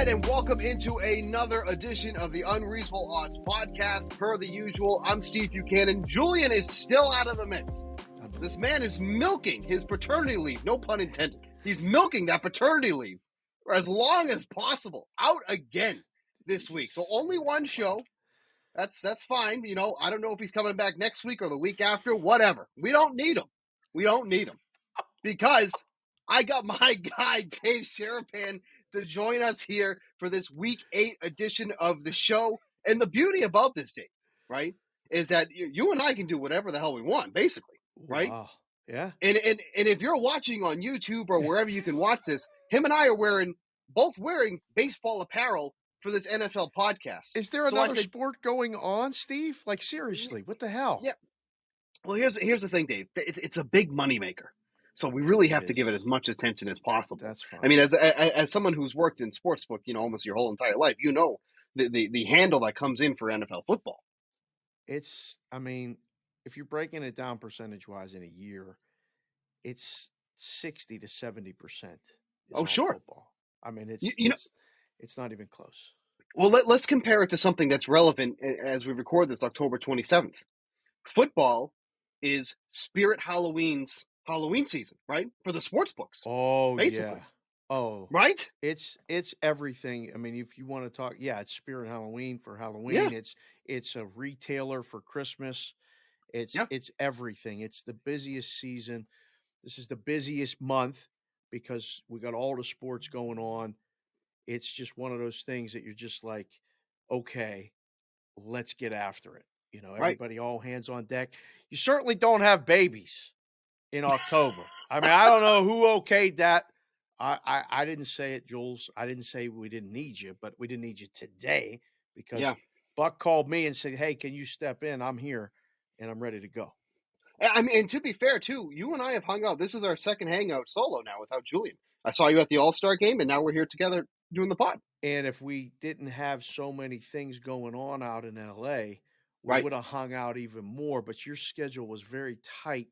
right, and welcome into another edition of the Unreasonable Odds podcast. Per the usual, I'm Steve Buchanan. Julian is still out of the mix. This man is milking his paternity leave, no pun intended. He's milking that paternity leave for as long as possible. Out again this week. So only one show. That's fine. You know, I don't know if he's coming back next week or the week after, whatever. We don't need him. We don't need him. Because I got my guy, Dave Sharapan, to join us here for this Week 8 edition of the show. And the beauty about this, Dave, right, is that you and I can do whatever the hell we want, basically, right? Wow. Yeah. And if you're watching on YouTube or wherever you can watch this, him and I are both wearing baseball apparel for this NFL podcast. Is there another sport going on, Steve? Like, seriously, what the hell? Yeah. Well, here's the thing, Dave. It's a big moneymaker. So we really have to give it as much attention as possible. That's fine. I mean, as someone who's worked in sportsbook, you know, almost your whole entire life, you know the handle that comes in for NFL football. I mean, if you're breaking it down percentage-wise in a year, it's 60 to 70%. Oh, sure. Football. I mean, it's not even close. Well, let's compare it to something that's relevant as we record this October 27th. Football is Spirit Halloween's Halloween season, right? For the sports books. Oh, basically. Yeah. Oh, right? It's everything. I mean, if you want to talk, it's Spirit Halloween for Halloween. Yeah. It's a retailer for Christmas. It's everything. It's the busiest season. This is the busiest month because we got all the sports going on. It's just one of those things that you're just like, okay, let's get after it. You know, everybody all hands on deck. You certainly don't have babies in October. I mean, I don't know who okayed that. I didn't say it, Jules. I didn't say we didn't need you, but we didn't need you today because Buck called me and said, hey, can you step in? I'm here and I'm ready to go. I mean, and to be fair, too, you and I have hung out. This is our second hangout solo now without Julian. I saw you at the All-Star game, and now we're here together doing the pod. And if we didn't have so many things going on out in L.A., we would have hung out even more. But your schedule was very tight.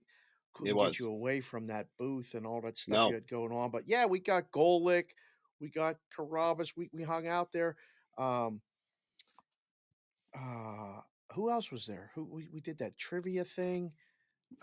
Couldn't get you away from that booth and all that stuff you had going on. But, yeah, we got Golick. We got Carabas. We hung out there. Who else was there? We did that trivia thing.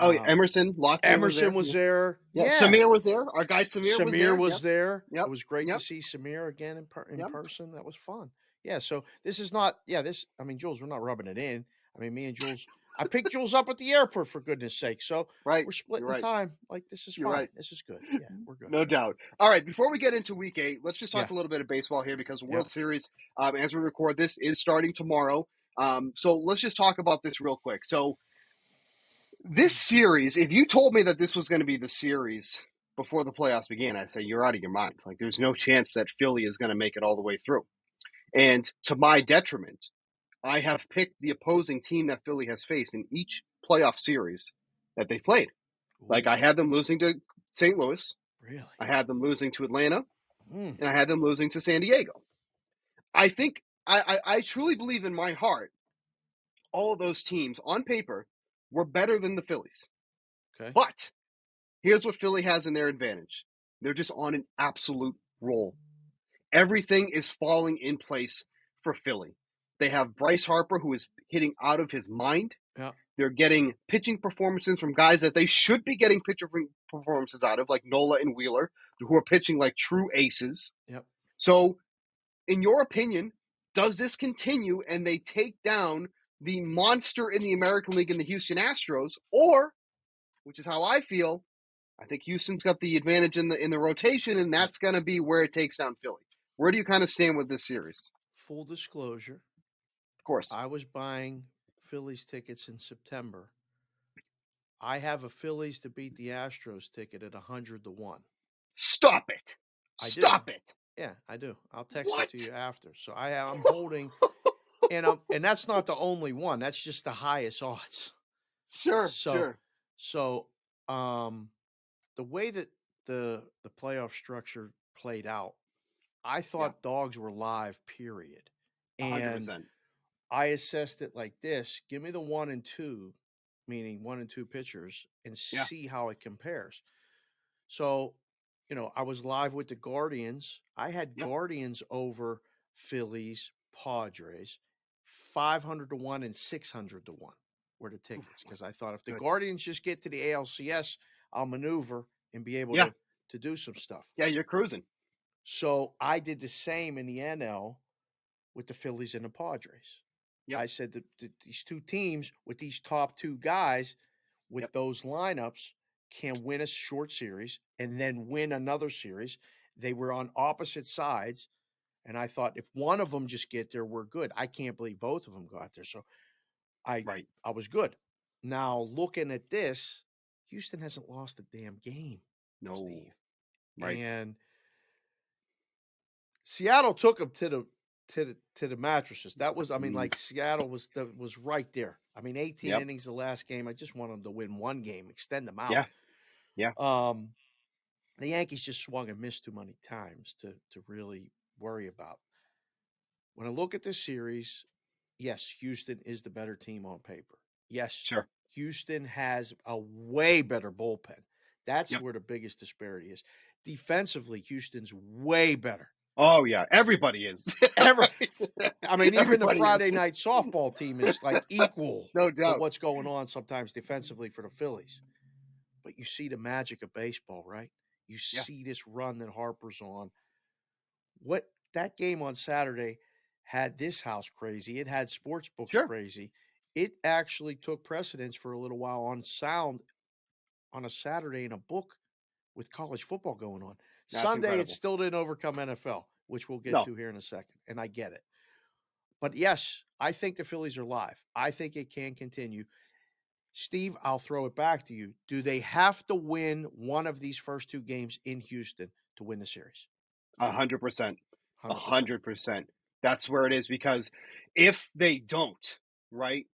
Oh, Emerson. Emerson was there. Yeah. Samir was there. Our guy Samir was there. Yep. It was great to see Samir again in person. That was fun. Yeah, so this is not – I mean, Jules, we're not rubbing it in. I mean, me and Jules – I picked Jules up at the airport, for goodness sake. So we're splitting time. Like, this is fine. This is good. Yeah, we're good. No doubt. All right, before we get into Week 8, let's just talk a little bit of baseball here because the World Series, as we record this, is starting tomorrow. So let's just talk about this real quick. So this series, if you told me that this was going to be the series before the playoffs began, I'd say you're out of your mind. Like, there's no chance that Philly is going to make it all the way through. And to my detriment, I have picked the opposing team that Philly has faced in each playoff series that they played. Ooh. Like, I had them losing to St. Louis. Really? I had them losing to Atlanta. And I had them losing to San Diego. I think, I truly believe in my heart, all of those teams on paper were better than the Phillies. Okay. But here's what Philly has in their advantage. They're just on an absolute roll. Everything is falling in place for Philly. They have Bryce Harper, who is hitting out of his mind. Yeah. They're getting pitching performances from guys that they should be getting pitcher performances out of, like Nola and Wheeler, who are pitching like true aces. Yep. So, in your opinion, does this continue and they take down the monster in the American League in the Houston Astros, or, which is how I feel, I think Houston's got the advantage in the rotation, and that's going to be where it takes down Philly. Where do you kind of stand with this series? Full disclosure. Of course. I was buying Phillies tickets in September. I have a Phillies to beat the Astros ticket at 100-1. Stop it. Stop it. Yeah, I do. I'll text it to you after. So I'm holding, and that's not the only one. That's just the highest odds. Sure. So, the way that the playoff structure played out, I thought dogs were live, period. And 100%. I assessed it like this: give me the 1 and 2, meaning 1 and 2 pitchers, and see how it compares. So I was live with the Guardians. I had Yep. Guardians over Phillies, Padres, 500-1 and 600-1 were the tickets because I thought if the Goodness. Guardians just get to the ALCS, I'll maneuver and be able Yeah. to do some stuff. Yeah, you're cruising. So I did the same in the NL with the Phillies and the Padres. Yep. I said that these two teams with these top two guys with those lineups can win a short series and then win another series. They were on opposite sides. And I thought if one of them just get there, we're good. I can't believe both of them got there. So I was good. Now looking at this, Houston hasn't lost a damn game, No. Steve. Right. And Seattle took them to the mattresses. That was, Seattle was right there. 18 innings the last game. I just want them to win one game, extend them out. Yeah. Yeah. The Yankees just swung and missed too many times to really worry about. When I look at this series, yes, Houston is the better team on paper. Yes, sure. Houston has a way better bullpen. That's where the biggest disparity is. Defensively, Houston's way better. Oh, yeah. Everybody is. Even the Friday night softball team is like equal no doubt to what's going on sometimes defensively for the Phillies. But you see the magic of baseball, right? You see this run that Harper's on. What that game on Saturday had this house crazy. It had sports books crazy. It actually took precedence for a little while on sound on a Saturday in a book with college football going on. That's Sunday, incredible. It still didn't overcome NFL, which we'll get to here in a second. And I get it. But yes, I think the Phillies are live. I think it can continue. Steve, I'll throw it back to you. Do they have to win one of these first two games in Houston to win the series? 100%. 100%. That's where it is, because if they don't, right,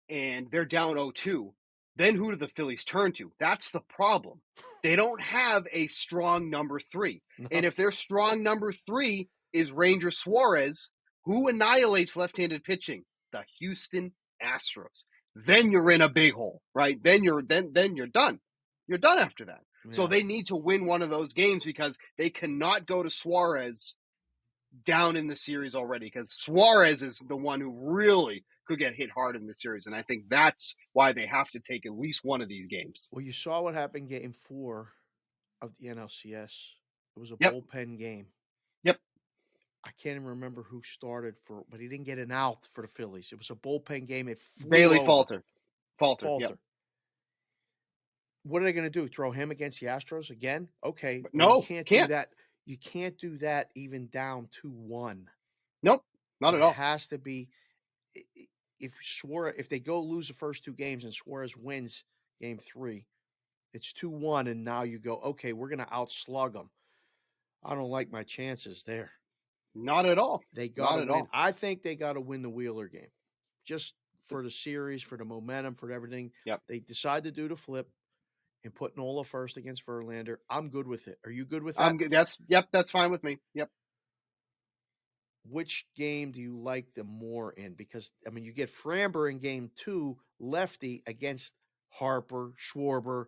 and they're down 0-2, then who do the Phillies turn to? That's the problem. They don't have a strong number 3. No. And if their strong number 3 is Ranger Suarez, who annihilates left-handed pitching? The Houston Astros. Then you're in a big hole, right? Then you're done. You're done after that. Yeah. So they need to win one of those games because they cannot go to Suarez down in the series already, because Suarez is the one who really could get hit hard in the series. And I think that's why they have to take at least one of these games. Well, you saw what happened game 4 of the NLCS. It was a bullpen game. Yep. I can't even remember who started but he didn't get an out for the Phillies. It was a bullpen game. It flew Bailey over. Falter. Yep. What are they going to do? Throw him against the Astros again? Okay. No, you can't do that. You can't do that even down 2-1. Nope, not at all. It has to be if they go lose the first two games and Suarez wins game 3, it's 2-1, and now you go, okay, we're going to outslug them. I don't like my chances there. Not at all. They got to win. I think they got to win the Wheeler game, just for the series, for the momentum, for everything. Yep. They decide to do the flip and put Nola first against Verlander. I'm good with it. Are you good with that? I'm good. That's fine with me. Yep. Which game do you like the more in? Because, you get Framber in game 2, lefty against Harper, Schwarber.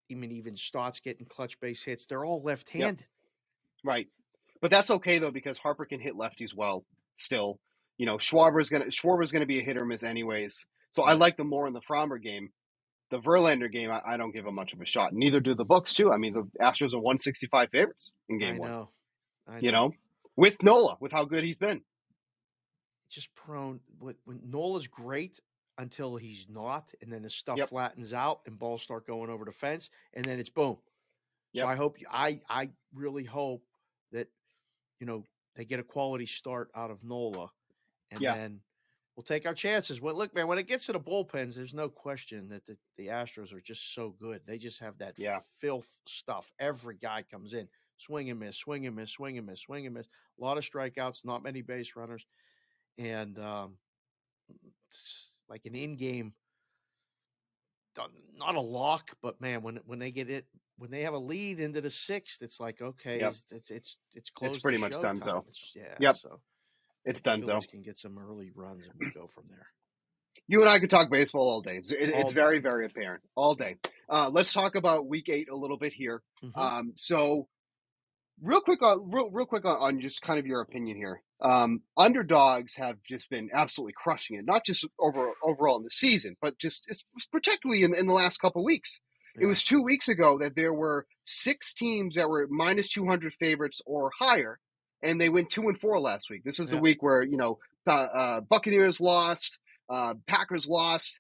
Even Stott's getting clutch base hits. They're all left-handed. Yep. Right. But that's okay, though, because Harper can hit lefties well still. Schwarber's gonna be a hit or miss anyways. So I like them more in the Framber game. The Verlander game, I don't give him much of a shot. Neither do the books, too. The Astros are 165 favorites in game 1. I know. With Nola, with how good he's been. Just prone. When Nola's great until he's not, and then the stuff flattens out and balls start going over the fence, and then it's boom. So I really hope that, they get a quality start out of Nola, and then we'll take our chances. Well, look, man, when it gets to the bullpens, there's no question that the Astros are just so good. They just have that filth stuff. Every guy comes in, swing and miss, swing and miss, swing and miss, swing and miss. A lot of strikeouts, not many base runners, and like an in-game, not a lock, but man, when they get it, when they have a lead into the 6th, it's like, okay, it's close. It's pretty much done. So so it's done. So can get some early runs, and we'll go from there. You and I could talk baseball all day. It's very, very apparent all day. Let's talk about Week 8 a little bit here. Mm-hmm. So real quick on just kind of your opinion here. Underdogs have just been absolutely crushing it, not just overall in the season, but just it's particularly in the last couple of weeks. It Yeah. was 2 weeks ago that there were 6 teams that were minus 200 favorites or higher, and they went 2-4 last week. This is the Yeah. week where Buccaneers lost, Packers lost.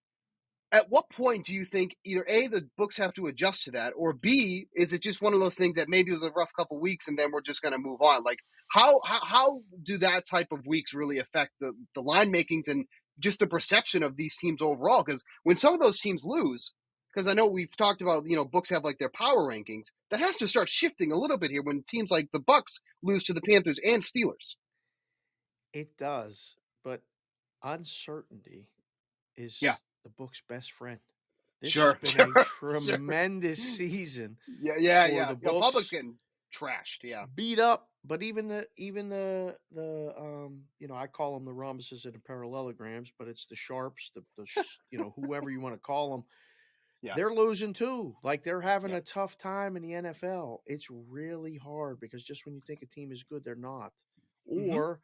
At what point do you think either A, the books have to adjust to that, or B, is it just one of those things that maybe it was a rough couple weeks and then we're just going to move on? Like how do that type of weeks really affect the line makings and just the perception of these teams overall? Because when some of those teams lose, because I know we've talked about, books have like their power rankings, that has to start shifting a little bit here when teams like the Bucks lose to the Panthers and Steelers. It does, but uncertainty Yeah, is the book's best friend. This has sure, been a sure. tremendous season for Yeah. the Public's books. getting trashed. Yeah. Beat up, but I call them the rhombuses and the parallelograms, but it's the sharps, whoever you want to call them. Yeah. They're losing too. Like they're having Yeah. a tough time in the NFL. It's really hard because just when you think a team is good, they're not. Mm-hmm. Or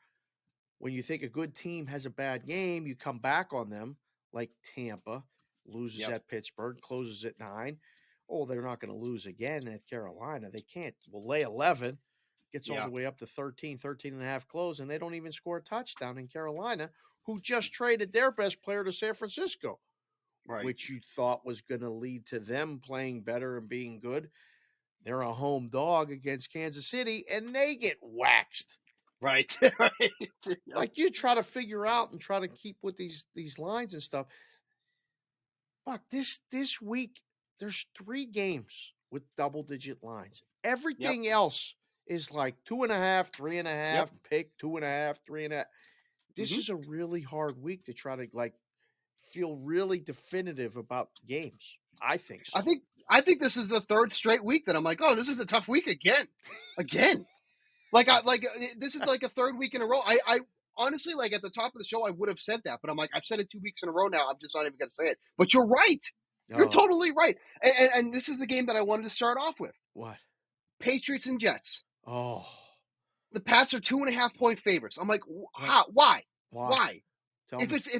when you think a good team has a bad game, you come back on them, like Tampa loses Yep. at Pittsburgh, closes at 9. Oh, they're not going to lose again at Carolina. They can't. Well, lay 11, gets all Yeah. the way up to 13 and a half close, and they don't even score a touchdown in Carolina, who just traded their best player to San Francisco, Right. which you thought was going to lead to them playing better and being good. They're a home dog against Kansas City, and they get waxed. Right. Right. Like you try to figure out and try to keep with these lines and stuff. Fuck, this week there's 3 games with double-digit lines. Everything else is like 2.5, 3.5, pick 2.5, 3.5. This is a really hard week to try to like feel really definitive about games. I think so. I think this is the third straight week that I'm like, oh, this is a tough week again. This is like a third week in a row. I honestly, like at the top of the show, I would have said that, but I'm like, I've said it 2 weeks in a row now. I'm just not even going to say it. But you're right. You're totally right. And this is the game that I wanted to start off with. What? Patriots and Jets. Oh. The Pats are 2.5-point favorites. I'm like, how? Why? If it's a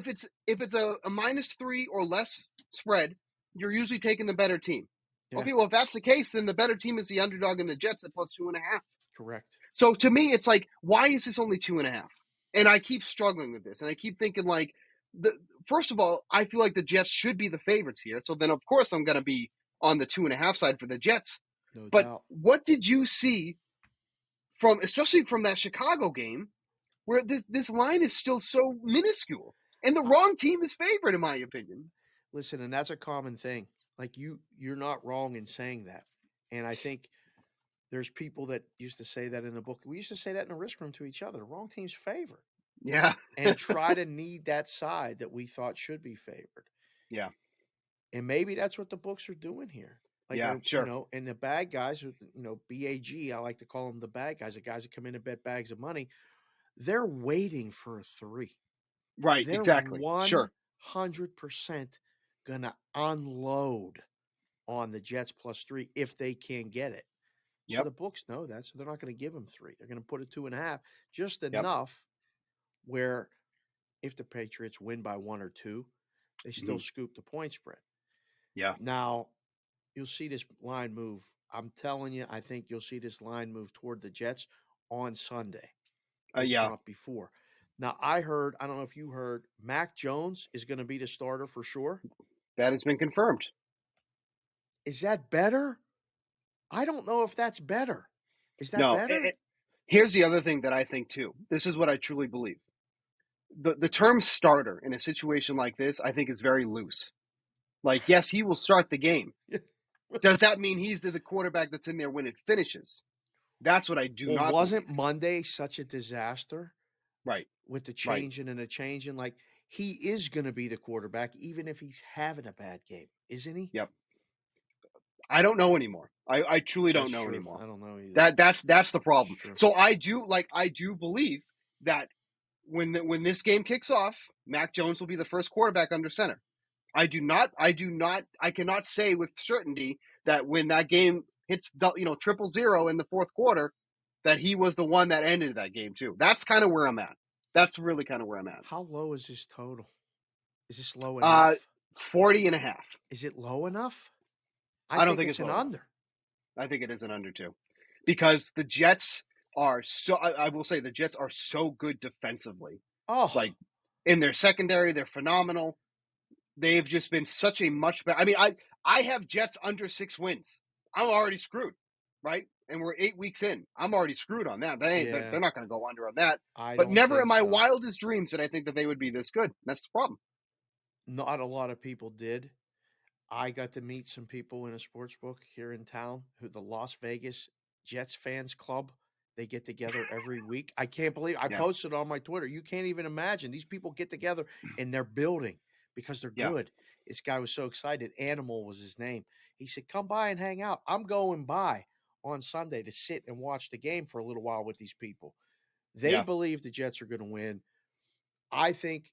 -3 or less spread, you're usually taking the better team. Yeah. Okay, well, if that's the case, then the better team is the underdog in the Jets at +2.5. Correct. So to me, it's like, why is this only 2.5? And I keep struggling with this, and I keep thinking like, first of all, I feel like the Jets should be the favorites here. So then, of course, I'm going to be on the 2.5 side for the Jets. No but doubt. What did you see especially from that Chicago game, where this line is still so minuscule, and the wrong team is favored, in my opinion? Listen, and that's a common thing. Like you're not wrong in saying that. And I think there's people that used to say that in the book. We used to say that in the risk room to each other. The wrong team's favored. Yeah. And try to need that side that we thought should be favored. Yeah. And maybe that's what the books are doing here. Like, yeah, sure. And the bad guys, BAG, I like to call them the bad guys, the guys that come in and bet bags of money. They're waiting for a 3. Right, they're exactly. 100% going to unload on the Jets +3 if they can get it. Yep. So the books know that, so they're not going to give them 3. They're going to put it 2.5, just enough where if the Patriots win by 1 or 2, they still scoop the point spread. Yeah. Now, you'll see this line move. I'm telling you, I think you'll see this line move toward the Jets on Sunday. Not before. Now, I don't know if you heard, Mac Jones is going to be the starter for sure. That has been confirmed. Is that better? I don't know if that's better. Is that better? Here's the other thing that I think, too. This is what I truly believe. The term starter in a situation like this, I think, is very loose. Like, yes, he will start the game. Does that mean he's the quarterback that's in there when it finishes? That's what I do not wasn't believe. Monday such a disaster? Right. With the changing and the changing. Like, he is going to be the quarterback even if he's having a bad game, isn't he? Yep. I don't know anymore. I truly don't know anymore. I don't know either. That's the problem. So I do believe that when this game kicks off, Mac Jones will be the first quarterback under center. I cannot say with certainty that when that game hits 000 in the fourth quarter, that he was the one that ended that game too. That's kind of where I'm at. That's really kind of where I'm at. How low is this total? Is this low Uh, enough? 40.5. Is it low enough? I I don't think think it's it's an low enough. under. I think it is an under too, because the Jets are so. I will say the Jets are so good defensively. Oh, Like in their secondary, they're phenomenal. They've just been such a much better. I mean, I have Jets under 6 wins. I'm already screwed, right? And we're 8 weeks in. I'm already screwed on that. yeah. They're not going to go under on that. I But don't never in think my so. wildest dreams did I think that they would be this good. That's the problem. Not a lot of people did. I got to meet some people in a sports book here in town who the Las Vegas Jets fans club. They get together every week. I can't believe I Yeah, posted on my Twitter. You can't even imagine. These people get together and they're building because they're yeah, good. This guy was so excited. Animal was his name. He said, "Come by and hang out." I'm going by on Sunday to sit and watch the game for a little while with these people. They yeah. believe the Jets are going to win. I think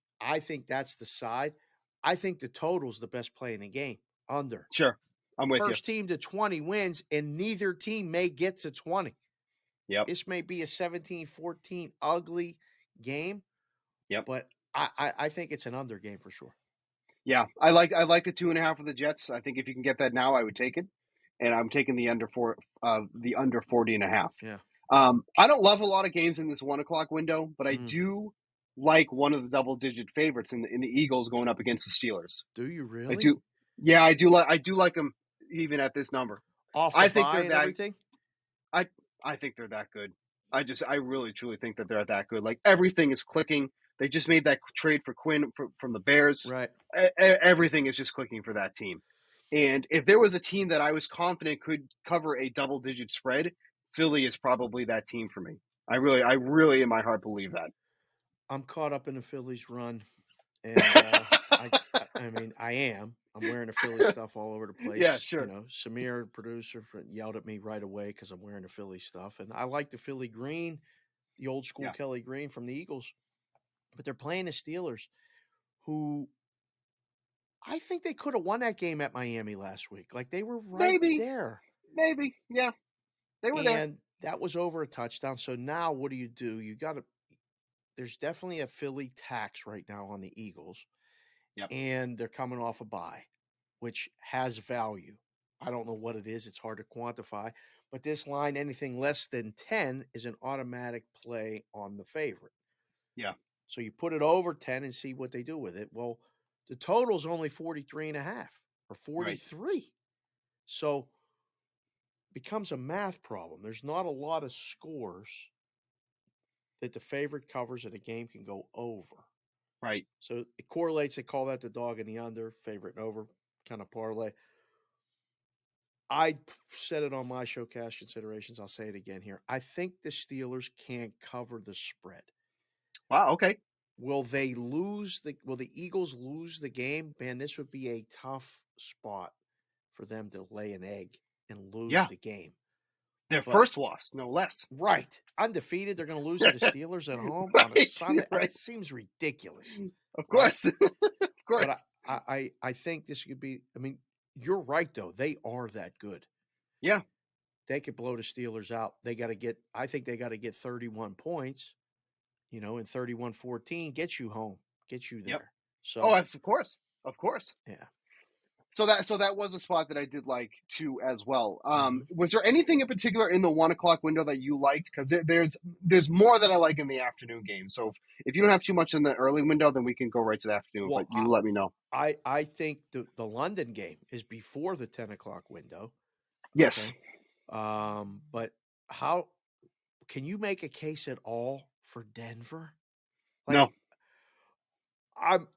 that's the side. I think the total's the best play in the game. Under. Sure, I'm with you. First team to 20 wins, and neither team may get to 20. Yep, This may be a 17-14 ugly game, yep. but I think it's an under game for sure. Yeah, I like the 2.5 for the Jets. I think if you can get that now, I would take it. And I'm taking the under 40.5. Yeah. I don't love a lot of games in this 1 o'clock window, but I Mm. do like one of the double-digit favorites in the Eagles going up against the Steelers. Do you I really? do. Yeah, I do like them even at this number. Off the I think bye they're and that. everything? I think they're that good. I really truly think that they're that good. Like everything is clicking. They just made that trade for Quinn from the Bears. Right. Everything is just clicking for that team. And if there was a team that I was confident could cover a double-digit spread, Philly is probably that team for me. I really in my heart believe that. I'm caught up in the Phillies run, and I mean, I am. I'm wearing the Philly stuff all over the place. Yeah, sure. You know, Samir, producer, yelled at me right away because I'm wearing the Philly stuff, and I like the Philly green, the old school Yeah. Kelly green from the Eagles, but they're playing the Steelers, who I think they could have won that game at Miami last week. Like they were right there. Maybe, yeah, they were there. And that was over a touchdown. So now what do? You got to. There's definitely a Philly tax right now on the Eagles. Yep. And they're coming off a bye, which has value. I don't know what it is. It's hard to quantify. But this line, anything less than 10, is an automatic play on the favorite. Yeah. So you put it over 10 and see what they do with it. Well, the total's only 43.5 or 43. Right. So it becomes a math problem. There's not a lot of scores that the favorite covers and a game can go over. Right. So it correlates. They call that the dog and the under, favorite and over kind of parlay. I said it on my show, Cash Considerations. I'll say it again here. I think the Steelers can't cover the spread. Wow, okay. Will the Eagles lose the game? Man, this would be a tough spot for them to lay an egg and lose the game. Their first loss, no less. Right. Undefeated. They're going to lose to the Steelers at home on a Sunday. Right. That seems ridiculous. Of course. Right? Of course. But I think this could be – I mean, you're right, though. They are that good. Yeah. They could blow the Steelers out. I think they got to get 31 points, and 31-14 gets you home, gets you there. Yep. So, of course. Of course. Yeah. So that was a spot that I did like too as well. Was there anything in particular in the 1 o'clock window that you liked? Because there's more that I like in the afternoon game. So if you don't have too much in the early window, then we can go right to the afternoon. Well, but you let me know. I think the London game is before the 10 o'clock window. Yes. Okay. But how can you make a case at all for Denver? No.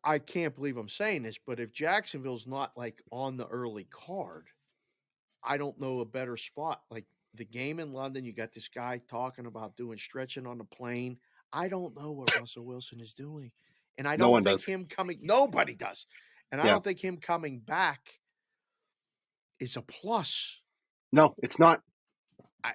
I can't believe I'm saying this, but if Jacksonville's not like on the early card, I don't know a better spot. Like the game in London, you got this guy talking about doing stretching on the plane. I don't know what Russell Wilson is doing. And I don't think him coming – nobody does. And I don't think him coming back is a plus. No, it's not.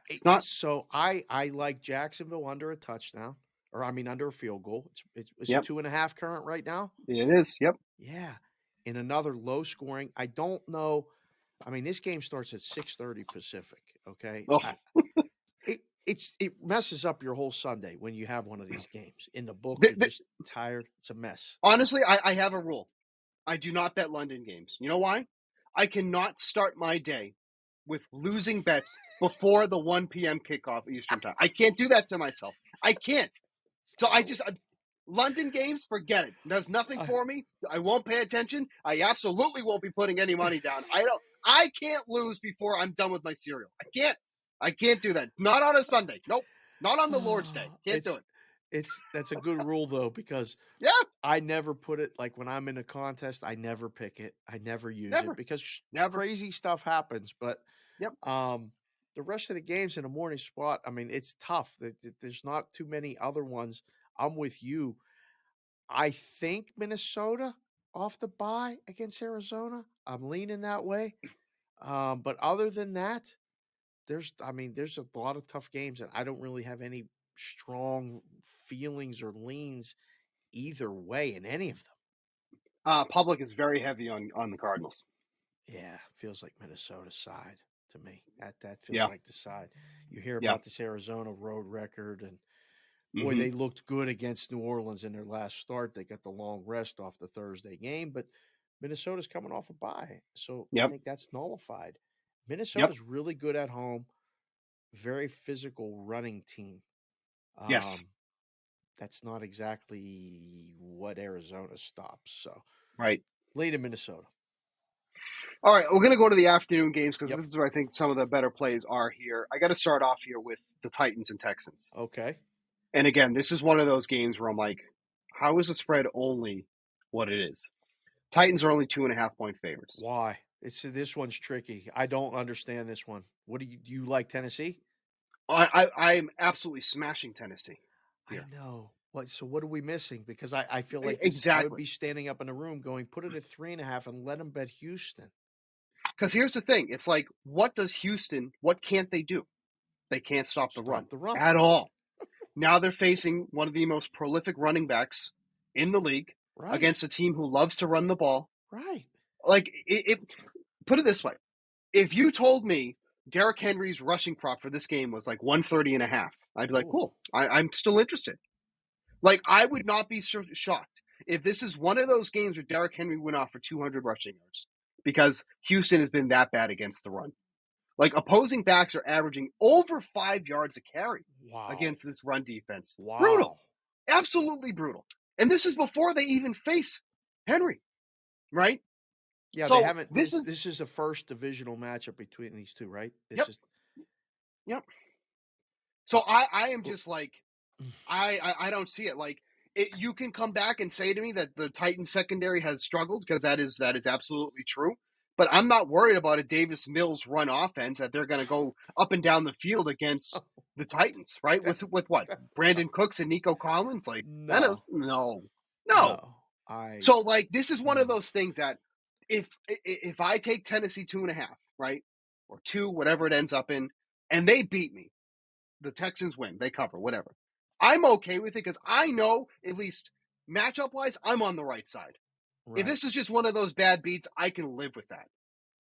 It's not. So I like Jacksonville under a touchdown. Or, under a field goal. It's it 2.5 current right now? It is, yep. Yeah. In another low scoring. I don't know. I mean, this game starts at 6:30 Pacific. Okay, Oh. it messes up your whole Sunday when you have one of these games. In the book, The, you're the, just tired. It's a mess. honestly, I have a rule. I do not bet London games. You know why? I cannot start my day with losing bets before the 1 p.m. kickoff Eastern time. I can't do that to myself. I can't. So London games, forget it. Does nothing for me. I won't pay attention. I absolutely won't be putting any money down. I can't lose before I'm done with my cereal. I can't do that. Not on a Sunday. Nope. Not on the Lord's Day. Can't do it. That's a good rule though, because Yeah. I never put it, like when I'm in a contest, I never pick it. I never use Never. it because Never. crazy stuff happens. But Yep. The rest of the games in the morning spot, I mean, it's tough. There's not too many other ones. I'm with you. I think Minnesota off the bye against Arizona. I'm leaning that way. But other than that, there's a lot of tough games, and I don't really have any strong feelings or leans either way in any of them. Public is very heavy on the Cardinals. Yeah, feels like Minnesota's side to me. That feels like the side. You hear about this Arizona road record, and boy, they looked good against New Orleans in their last start. They got the long rest off the Thursday game, but Minnesota's coming off a bye, so I think that's nullified. Minnesota's really good at home, very physical running team. Yes. That's not exactly what Arizona stops. So, right. Late in Minnesota. All right, we're going to go to the afternoon games because this is where I think some of the better plays are here. I got to start off here with the Titans and Texans. Okay. And again, this is one of those games where I'm like, how is the spread only what it is? Titans are only 2.5-point favorites. Why? This one's tricky. I don't understand this one. What do you like Tennessee? I'm absolutely smashing Tennessee here. I know. So what are we missing? Because I feel like exactly. I would be standing up in the room going, put it at 3.5 and let them bet Houston. Because here's the thing. It's like, what can't they do? They can't stop the run at all. Now they're facing one of the most prolific running backs in the league against a team who loves to run the ball. Right. Like, put it this way. If you told me Derrick Henry's rushing prop for this game was like 130.5, I'd be like, cool. I'm still interested. Like, I would not be shocked if this is one of those games where Derrick Henry went off for 200 rushing yards because Houston has been that bad against the run. Like, opposing backs are averaging over 5 yards a carry against this run defense. Wow. Brutal. Absolutely brutal. And this is before they even face Henry, right? Yeah, so they haven't. This is the first divisional matchup between these two, right? Yep. So I am just like, I don't see it. Like, you can come back and say to me that the Titans secondary has struggled, because that is absolutely true. But I'm not worried about a Davis Mills run offense that they're going to go up and down the field against the Titans, right? With what? Brandon Cooks and Nico Collins? Like, no. So, like, this is one of those things that if I take Tennessee 2.5, right, or 2, whatever it ends up in, and they beat me, the Texans win, they cover, whatever, I'm okay with it because I know, at least matchup-wise, I'm on the right side. Right. If this is just one of those bad beats, I can live with that.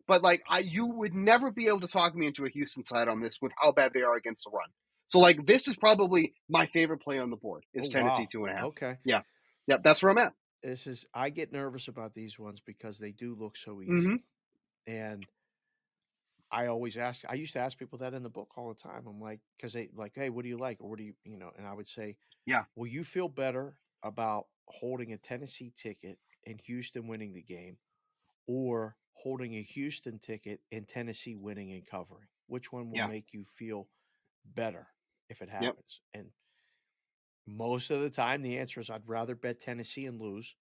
But, like, you would never be able to talk me into a Houston side on this with how bad they are against the run. So, like, this is probably my favorite play on the board is Tennessee 2.5. Okay. Yeah. Yep, that's where I'm at. I get nervous about these ones because they do look so easy. And I used to ask people that in the book all the time. I'm like, because they like, hey, what do you like? Or what do you, and I would say, will you feel better about holding a Tennessee ticket and Houston winning the game, or holding a Houston ticket and Tennessee winning and covering? Which one will make you feel better if it happens? And most of the time, the answer is I'd rather bet Tennessee and lose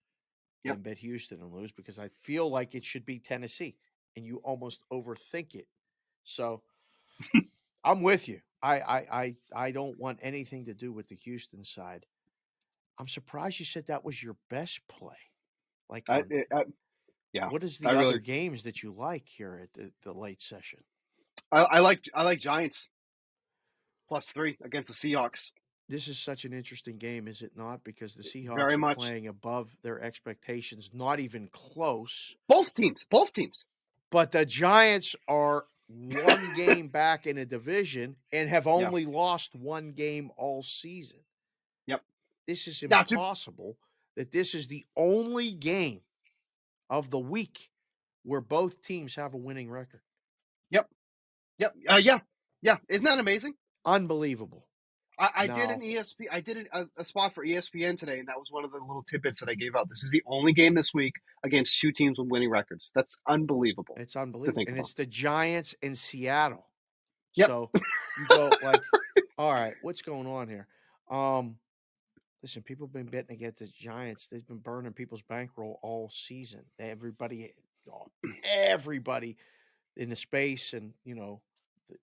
than bet Houston and lose, because I feel like it should be Tennessee, and you almost overthink it. So I'm with you. I don't want anything to do with the Houston side. I'm surprised you said that was your best play. Like, what is the other games that you like here at the late session? I like Giants +3 against the Seahawks. This is such an interesting game, is it not? Because the Seahawks are playing above their expectations, not even close. Both teams. But the Giants are one game back in a division and have only lost one game all season. Yep. This is impossible that this is the only game of the week where both teams have a winning record. Yep. Yeah. Isn't that amazing? Unbelievable. I did an ESPN. I did a spot for ESPN today, and that was one of the little tidbits that I gave out. This is the only game this week against two teams with winning records. That's unbelievable. It's unbelievable, and it's the Giants in Seattle. Yep. So you go like, all right, what's going on here? Listen, people have been betting against the Giants. They've been burning people's bankroll all season. Everybody in the space and,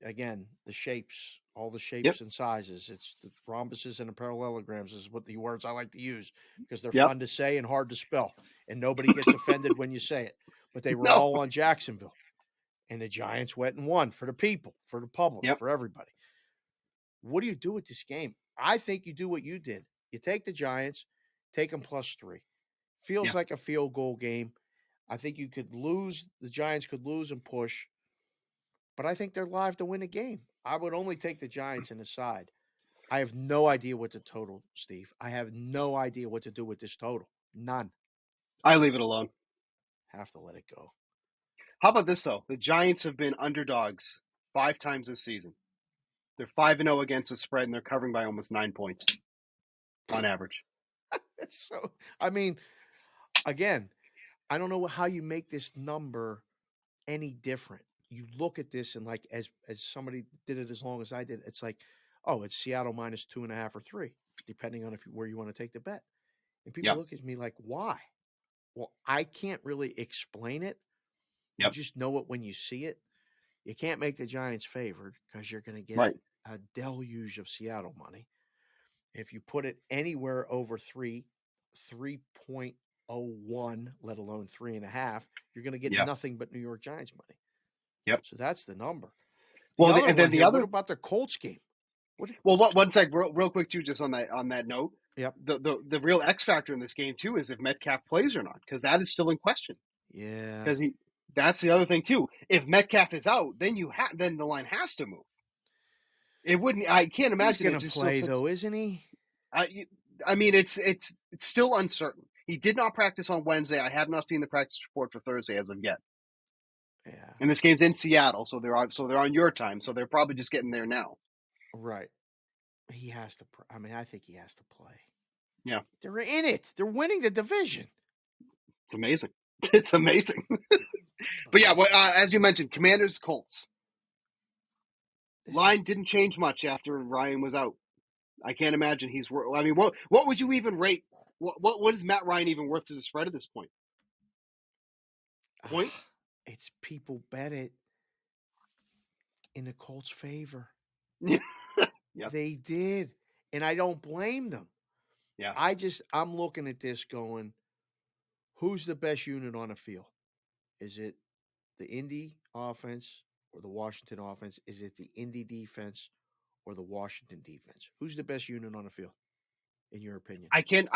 again, the shapes, all the shapes and sizes. It's the rhombuses and the parallelograms is what the words I like to use because they're fun to say and hard to spell. And nobody gets offended when you say it. But they were all on Jacksonville. And the Giants went and won for the people, for the public, for everybody. What do you do with this game? I think you do what you did. You take the Giants, take them +3. Feels like a field goal game. I think you could lose. The Giants could lose and push. But I think they're live to win a game. I would only take the Giants in the side. I have no idea what the total, Steve. I have no idea what to do with this total. None. I leave it alone. Have to let it go. How about this, though? The Giants have been underdogs 5 times this season. They're 5-0 against the spread, and they're covering by almost 9 points on average. So, I mean, again, I don't know how you make this number any different. You look at this and like as somebody did it as long as I did, it's like, oh, it's Seattle -2.5 or 3, depending on where you want to take the bet. And people look at me like, why? Well, I can't really explain it. You just know it when you see it. You can't make the Giants favored because you're going to get a deluge of Seattle money. If you put it anywhere over 3.01, let alone 3.5, you're going to get nothing but New York Giants money. Yep. So that's the number. And then the other. What about the Colts game? One sec, real quick too, just on that note. Yep. The real X factor in this game too is if Metcalf plays or not, because that is still in question. Yeah. Because that's the other thing too. If Metcalf is out, then then the line has to move. It wouldn't. I can't imagine he's going to play though, isn't he? I mean, it's still uncertain. He did not practice on Wednesday. I have not seen the practice report for Thursday as of yet. Yeah. And this game's in Seattle, so they're on your time, so they're probably just getting there now. Right. He has to. I mean, I think he has to play. Yeah. They're in it. They're winning the division. It's amazing. It's amazing. But yeah, as you mentioned, Commanders, Colts. Line didn't change much after Ryan was out. I can't imagine he's worth. I mean, what would you even rate? What is Matt Ryan even worth to the spread at this point? Point? It's people bet it in the Colts' favor. Yeah. They did. And I don't blame them. Yeah. I'm looking at this going, who's the best unit on the field? Is it the Indy offense or the Washington offense? Is it the Indy defense or the Washington defense? Who's the best unit on the field, in your opinion? I can't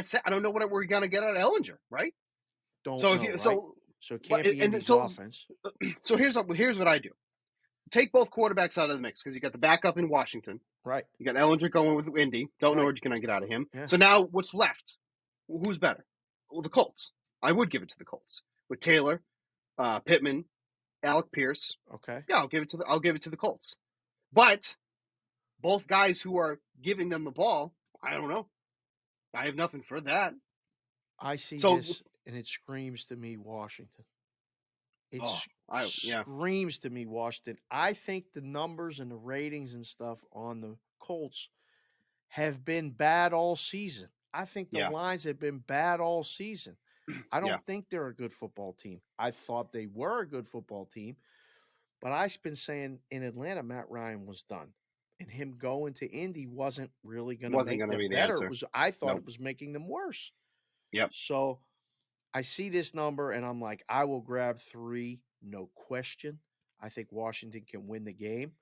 say. I don't know what we're gonna get out of Ellinger, right? So it can't be Indy's offense. So here's what I do. Take both quarterbacks out of the mix because you got the backup in Washington. Right. You got Ellinger going with Indy. Don't know what you're going to get out of him. Yeah. So now what's left? Who's better? Well, the Colts. I would give it to the Colts with Taylor, Pittman, Alec Pierce. Okay. Yeah, I'll give it to the Colts. But both guys who are giving them the ball, I don't know. I have nothing for that. I see this, and it screams to me Washington. It screams to me Washington. I think the numbers and the ratings and stuff on the Colts have been bad all season. I think the lines have been bad all season. I don't think they're a good football team. I thought they were a good football team, but I've been saying in Atlanta, Matt Ryan was done. And him going to Indy wasn't really going to make them better. I thought it was making them worse. Yep. So I see this number, and I'm like, I will grab 3, no question. I think Washington can win the game.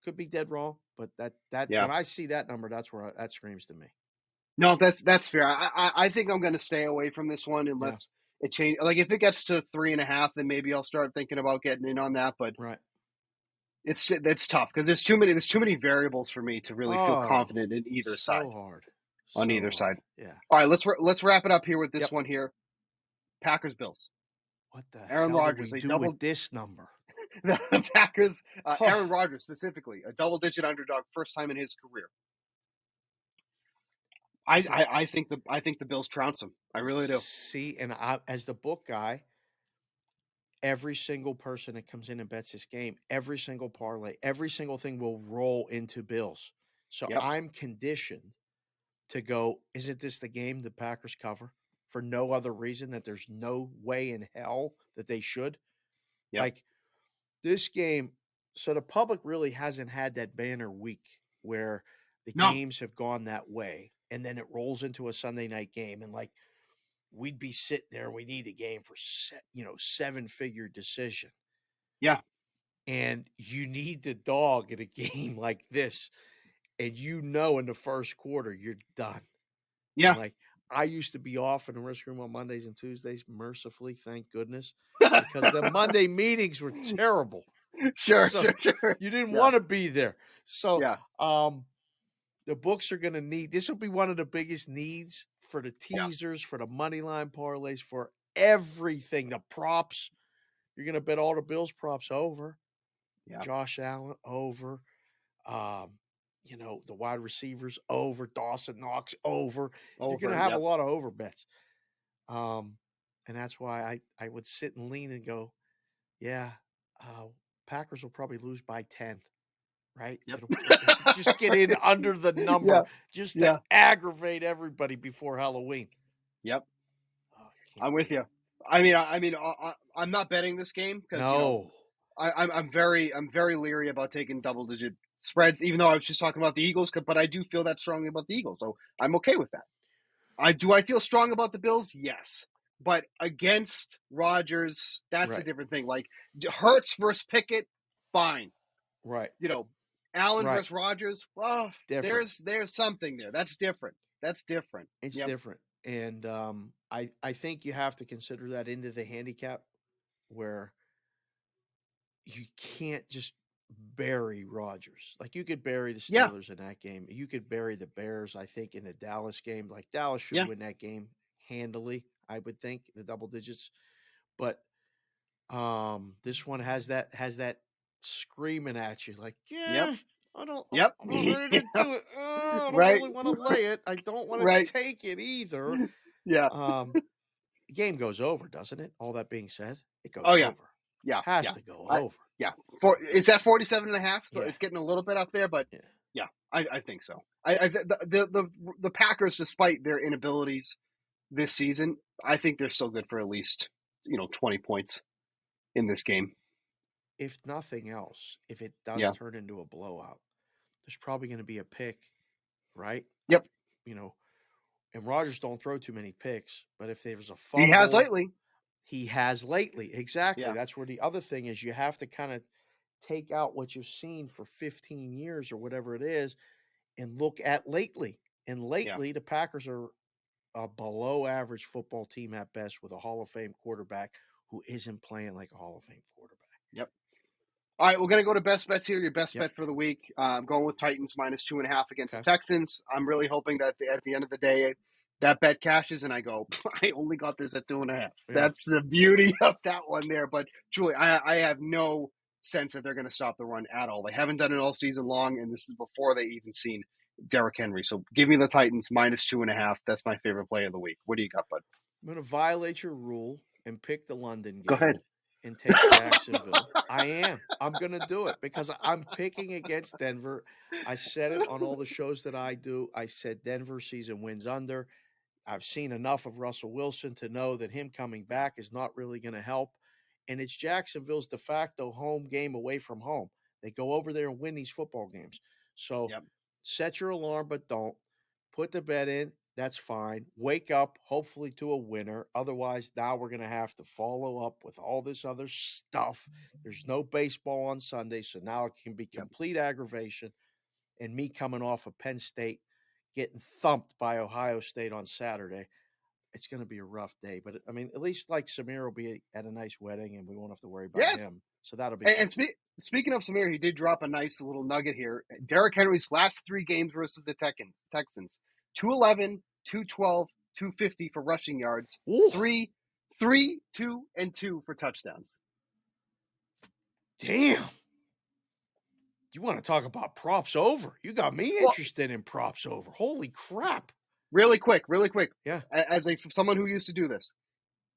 Could be dead wrong, but when I see that number, that's where that screams to me. No, that's fair. I think I'm going to stay away from this one it changed. Like if it gets to 3.5, then maybe I'll start thinking about getting in on that. But Right. it's tough because there's too many variables for me to really feel Oh, confident in either side. so hard. On So either hard. side. Yeah. All right, let's wrap it up here with this Yep. one here. Packers Bills. What the Aaron hell do Rodgers, we a do double with this number? the Packers. Aaron Oh, Rodgers specifically, a double-digit underdog, first time in his career. I think the Bills trounce him. I really do. see, and as the book guy, every single person that comes in and bets this game, every single parlay, every single thing will roll into Bills. So Yep. I'm conditioned to go, isn't this the game the Packers cover for no other reason that there's no way in hell that they should? Yep. Like this game, so the public really hasn't had that banner week where the No. games have gone that way. And then it rolls into a Sunday night game. And like, we'd be sitting there. We need a game for, 7-figure decision. Yeah. And you need the dog in a game like this. And in the first quarter, you're done. Yeah. And like, I used to be off in the risk room on Mondays and Tuesdays, mercifully, thank goodness, because the Monday meetings were terrible. Sure. You didn't want to be there. So, yeah. The books are going to need, this will be one of the biggest needs for the teasers, for the money line parlays, for everything. The props, you're going to bet all the Bills props over. Yeah. Josh Allen over. The wide receivers over. Dawson Knox over. You're going to have a lot of over bets. And that's why I would sit and lean and go, Packers will probably lose by 10. Right? Yep. It'll just get in under the number just to aggravate everybody before Halloween. Yep. Oh, I'm with you. I'm not betting this game because I'm very leery about taking double-digit spreads, even though I was just talking about the Eagles, but I do feel that strongly about the Eagles, so I'm okay with that. I feel strong about the Bills? Yes. But against Rodgers, that's a different thing. Like Hurts versus Pickett, fine. Right. Allen versus Rodgers, well, different. there's something there. That's different. It's different. And I think you have to consider that into the handicap where you can't just bury Rodgers. Like you could bury the Steelers in that game. You could bury the Bears, I think, in the Dallas game. Like Dallas should win that game handily, I would think, the double digits. But this one has that screaming at you like, I don't I'm not ready to do it. I don't really want to lay it. I don't want to take it either. The game goes over, doesn't it? All that being said, it goes over. Yeah. Has to go over. It's at 47.5, so it's getting a little bit up there, but I think so. The Packers, despite their inabilities this season, I think they're still good for at least 20 points in this game. If nothing else, if it does turn into a blowout, there's probably going to be a pick, right? Yep. And Rodgers don't throw too many picks, but if there's a fumble, he has lately. Exactly. Yeah. That's where the other thing is. You have to kind of take out what you've seen for 15 years or whatever it is and look at lately. And lately, the Packers are a below average football team at best with a Hall of Fame quarterback who isn't playing like a Hall of Fame quarterback. Yep. All right, we're going to go to best bets here. Your best bet for the week. I'm going with Titans -2.5 against the Texans. I'm really hoping that at the end of the day, that bet cashes and I go, I only got this at 2.5. Yeah. That's the beauty of that one there. But truly, I have no sense that they're going to stop the run at all. They haven't done it all season long, and this is before they even seen Derrick Henry. So give me the Titans -2.5. That's my favorite play of the week. What do you got, bud? I'm going to violate your rule and pick the London game. Go ahead. And take Jacksonville. I am. I'm going to do it because I'm picking against Denver. I said it on all the shows that I do. I said Denver season wins under. I've seen enough of Russell Wilson to know that him coming back is not really going to help. And it's Jacksonville's de facto home game away from home. They go over there and win these football games. So set your alarm, but don't. Put the bet in. That's fine. Wake up, hopefully, to a winner. Otherwise, now we're going to have to follow up with all this other stuff. There's no baseball on Sunday, so now it can be complete aggravation. And me coming off of Penn State, getting thumped by Ohio State on Saturday. it's going to be a rough day. But I mean, at least like Samir will be at a nice wedding, and we won't have to worry about him. So that'll be. And speaking of Samir, he did drop a nice little nugget here. Derrick Henry's last 3 games versus the Texans: 211, 212, 250 for rushing yards. Ooh. 3, 2, and 2 for touchdowns. Damn. You want to talk about props over? You got me interested in props over. Holy crap. Really quick. Yeah. As someone who used to do this,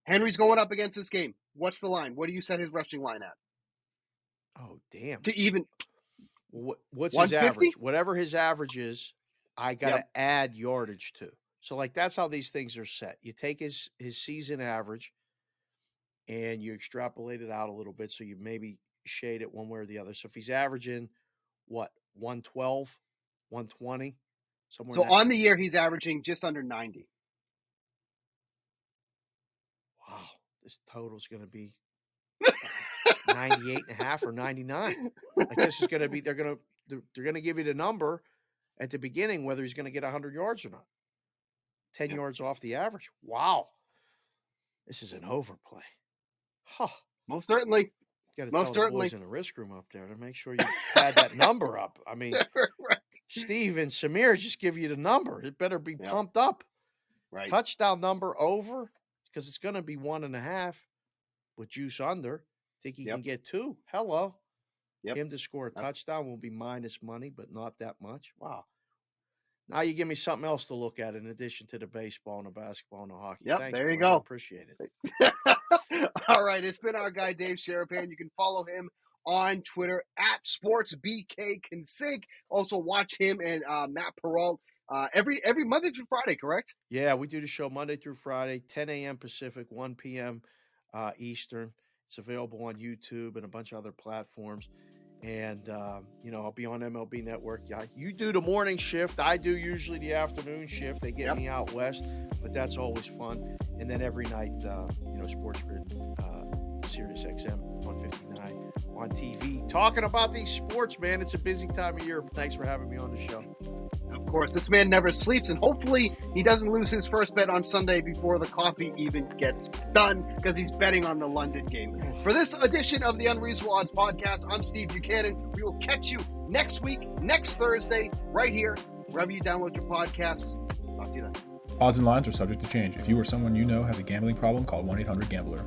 Henry's going up against this game. What's the line? What do you set his rushing line at? Oh, damn. To even. What's his average? Whatever his average is, I got to add yardage to. So, like, that's how these things are set. You take his season average and you extrapolate it out a little bit, so you maybe shade it one way or the other. So if he's averaging, 112, 120? Somewhere. So on the year, he's averaging just under 90. Wow. This total's going to be 98.5 or 99. Like, this is going to be, they're going to give you the number at the beginning, whether he's going to get 100 yards or not. 10 yards off the average. Wow. This is an overplay. Huh. Most certainly. You got to tell the boys in the risk room up there to make sure you pad that number up. I mean, right. Steve and Samir just give you the number. It better be pumped up. Right. Touchdown number over, because it's going to be 1.5 with juice under. Think he can get 2? Hello. Him to score a touchdown will be minus money, but not that much. Wow. Now you give me something else to look at in addition to the baseball and the basketball and the hockey. Yep, Thanks, there you boys. go. I appreciate it. All right, it's been our guy Dave Sharapan. You can follow him on Twitter at SportsBKConsig. Also watch him and Matt Peralt every Monday through Friday, correct? Yeah, we do the show Monday through Friday, 10 a.m. Pacific, 1 p.m. Eastern. It's available on YouTube and a bunch of other platforms. And, I'll be on MLB Network. Yeah, you do the morning shift. I do usually the afternoon shift. They get me out west, but that's always fun. And then every night, Sports Grid, Sirius XM 159 on TV. Talking about these sports, man. It's a busy time of year. Thanks for having me on the show. Of course, this man never sleeps, and hopefully he doesn't lose his first bet on Sunday before the coffee even gets done, because he's betting on the London game. For this edition of the Unreasonable Odds Podcast, I'm Steve Buchanan. We will catch you next week, next Thursday, right here, wherever you download your podcasts. Talk to you then. Odds and lines are subject to change. If you or someone you know has a gambling problem, call 1-800-GAMBLER.